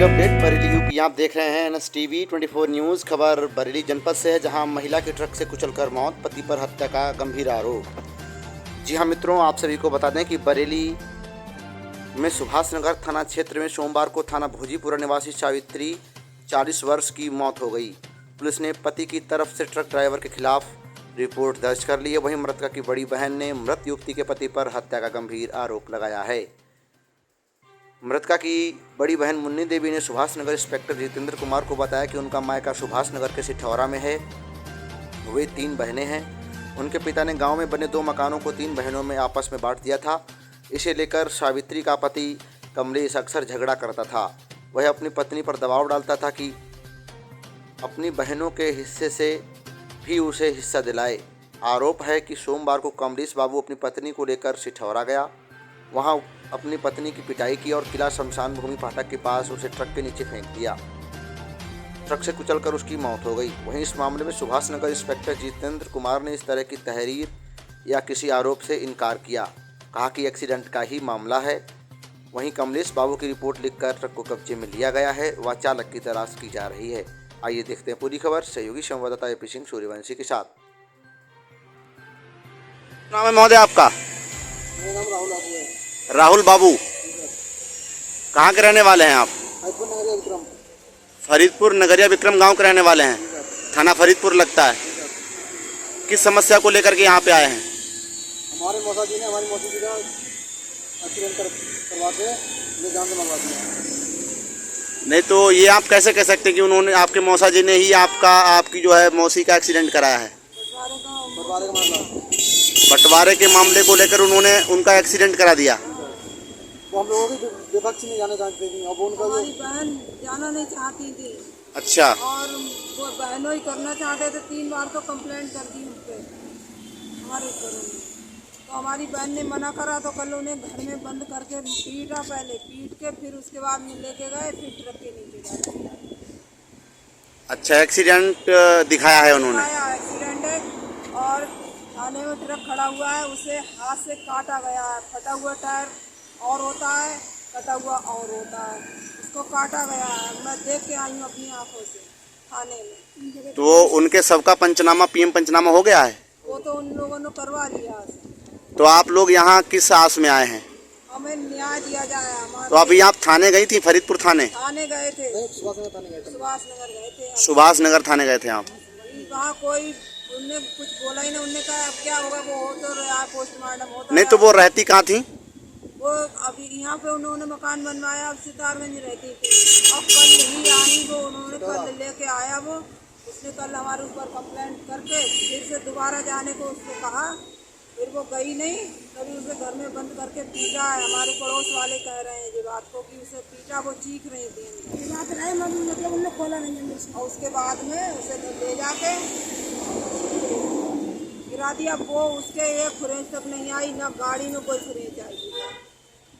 Breaking update Bareilly UP. आप देख रहे हैं NSTV 24 न्यूज़। खबर बरेली जनपद से है, जहां महिला की ट्रक से कुचलकर मौत, पति पर हत्या का गंभीर आरोप। जी हां मित्रों, आप सभी को बता दें कि बरेली में सुभाष नगर थाना क्षेत्र में सोमवार को थाना भोजीपुरा निवासी सावित्री 40 वर्ष की मौत हो गई। पुलिस ने पति की तरफ से ट्रक ड्राइवर के खिलाफ रिपोर्ट दर्ज कर ली है। वहीं मृतका की बड़ी बहन ने मृत युवती के पति पर हत्या का गंभीर आरोप लगाया है। मृतका की बड़ी बहन मुन्नी देवी ने सुभाष नगर इंस्पेक्टर जितेंद्र कुमार को बताया कि उनका मायका सुभाष नगर के सिठौरा में है। वे 3 बहनें हैं। उनके पिता ने गांव में बने 2 मकानों को 3 बहनों में आपस में बांट दिया था। इसे लेकर सावित्री का पति कमलेश अक्सर झगड़ा करता था। वह अपनी पत्नी पर दबाव डालता था कि अपनी बहनों के हिस्से से भी उसे हिस्सा दिलाए। आरोप है कि सोमवार को कमलेश बाबू अपनी पत्नी को लेकर सिठौरा गया। वहां अपनी पत्नी की पिटाई की और किला शमशान भूमि फाटक के पास उसे ट्रक के नीचे फेंक दिया। ट्रक से कुचलकर उसकी मौत हो गई। वहीं इस मामले में सुभाष नगर इंस्पेक्टर जितेंद्र कुमार ने इस तरह की तहरीर या किसी आरोप से इनकार किया। कहा कि एक्सीडेंट का ही मामला है। वहीं कमलेश बाबू की रिपोर्ट लिखकर ट्रक को कब्जे में लिया गया है व चालक की तलाश की जा रही है। आइए देखते हैं पूरी खबर सहयोगी संवाददाता AP सिंह सूर्यवंशी के साथ। नाम है महोदय आपका? मेरा नाम राहुल बाबू है। राहुल बाबू, कहाँ के रहने वाले हैं आप? फरीदपुर नगरिया विक्रम गांव के रहने वाले हैं। थाना फरीदपुर लगता है। किस समस्या को लेकर के यहाँ पे आए हैं? हमारे मौसा जी ने हमारी मौसी जी का एक्सीडेंट करवा के ले जान से मंगवा दिया। नहीं तो ये आप कैसे कह सकते हैं कि उन्होंने, आपके मौसा जी ने ही आपकी जो है मौसी का एक्सीडेंट कराया है? बंटवारे के मामले को लेकर उन्होंने उनका एक्सीडेंट करा दिया। तो हम लोगों की विपक्ष नहीं जाना चाहते थे। अब उनका हमारी बहन जाना नहीं चाहती थी। अच्छा। और वो बहनों ही करना चाहते थे। 3 बार तो कंप्लेंट कर दी उन पे हमारे ऊपर। तो हमारी बहन ने मना करा तो कल उन्हें घर में बंद करके पीटा। पहले पीट के फिर उसके बाद लेके गए, फिर ट्रक के नीचे गए। अच्छा, एक्सीडेंट दिखाया है उन्होंने? एक्सीडेंट है और थाने में ट्रक खड़ा हुआ है, उसे हाथ से काटा गया है। फटा हुआ टायर और होता है, कटा हुआ और होता है। इसको काटा गया है। मैं देख के आई हूँ अपनी आंखों से थाने में। तो उनके सबका पंचनामा, PM पंचनामा हो गया है? वो तो उन लोगों ने करवा लिया। तो आप लोग यहाँ किस आस में आए हैं? हमें न्याय दिया जाए हमारे। तो अभी आप थाने गई थी? फरीदपुर थाने गए थे। सुभाष नगर थाने गए थे। सुभाष नगर थाने गए थे आप? वहाँ कोई उनने कुछ बोला ही नहीं। उनने कहा अब क्या होगा, वो हो तो रहा, पोस्टमार्टम होता। नहीं तो वो रहती कहाँ थी? वो अभी यहाँ पे उन्होंने मकान बनवाया। अब सितारगंज रहती थी। अब कल ही आई वो, उन्होंने कल लेके आया वो। उसने कल हमारे ऊपर कंप्लेंट करके फिर से दोबारा जाने को उसको कहा। फिर वो गई नहीं। तभी उसे घर में बंद करके पीटा है। हमारे पड़ोस वाले कह रहे हैं ये बात को कि उसे पीटा, वो चीख रही थी। मतलब उन्होंने खोला नहीं। और उसके बाद में उसे ले जाके गिरा दिया। वो उसके एक फ्रेंच तक नहीं आई, ना गाड़ी में कोई फ्रेंच आई।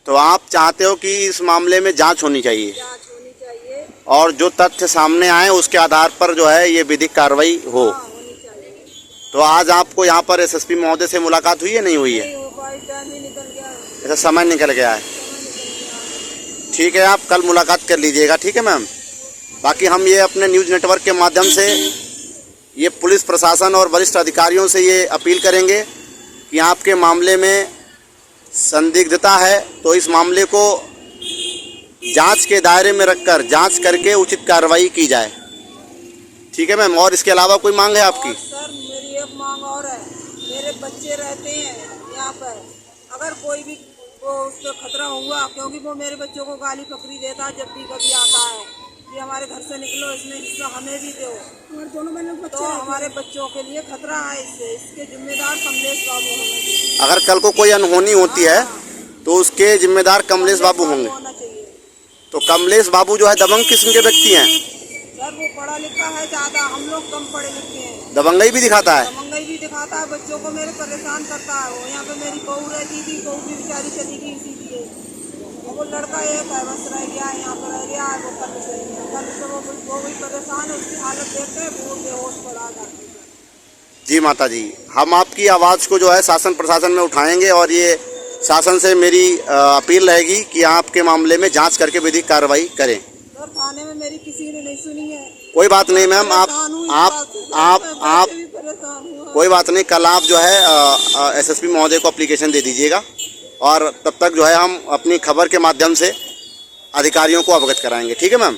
तो आप चाहते हो कि इस मामले में जांच होनी चाहिए? जांच होनी चाहिए और जो तथ्य सामने आए उसके आधार पर जो है ये विधिक कार्रवाई हो। हाँ, होनी चाहिए। तो आज आपको यहाँ पर SSP महोदय से मुलाकात हुई है? नहीं हुई है? नहीं हो पाई, टाइम ही निकल गया। ऐसा समय निकल गया है। ठीक है, आप कल मुलाकात कर लीजिएगा। ठीक है मैम। बाकी हम ये अपने न्यूज़ नेटवर्क के माध्यम से ये पुलिस प्रशासन और वरिष्ठ अधिकारियों से ये अपील करेंगे कि आपके मामले में संदिग्धता है तो इस मामले को जांच के दायरे में रखकर जांच करके उचित कार्रवाई की जाए। ठीक है मैम। और इसके अलावा कोई मांग है आपकी? सर मेरी एक मांग और है। मेरे बच्चे रहते हैं यहाँ पर। अगर कोई भी वो उस पर खतरा हुआ, क्योंकि वो मेरे बच्चों को गाली पकड़ी देता है जब भी कभी आता है कि हमारे घर से निकलो, इसमें हिस्सा हमें भी दो। हमारे दोनों बहनों को तो हमारे बच्चों के लिए खतरा है इससे। इसके जिम्मेदार कमलेश बाबू होंगे। अगर कल को कोई अनहोनी होती है तो उसके जिम्मेदार कमलेश बाबू होंगे। होना चाहिए। तो कमलेश बाबू जो है दबंग किस्म के व्यक्ति हैं? सर वो पढ़ा लिखा है ज़्यादा, हम लोग कम पढ़े लिखे हैं। दबंगई भी दिखाता है? दबंगई भी दिखाता है। बच्चों को मेरे परेशान करता है। वो यहाँ पे मेरी बहू रहती थी, बहू भी बेचारी चली गई इसीलिए। वो लड़का एक है बस रह गया है, यहाँ पर रह गया है। वो कल से वो भी परेशान है। उसकी हालत देख के वो बेहोश पड़ा था। जी माता जी, हम आपकी आवाज़ को जो है शासन प्रशासन में उठाएंगे और ये शासन से मेरी अपील रहेगी कि आपके मामले में जांच करके विधिक कार्रवाई करें। कोई बात नहीं मैम, परेशान हूँ इस आप बात से। आप मैं आप वैसे भी परेशान हूँ। कोई बात नहीं, कल आप जो है एसएसपी महोदय को एप्लीकेशन दे दीजिएगा और तब तक जो है हम अपनी खबर के माध्यम से अधिकारियों को अवगत कराएंगे। ठीक है मैम।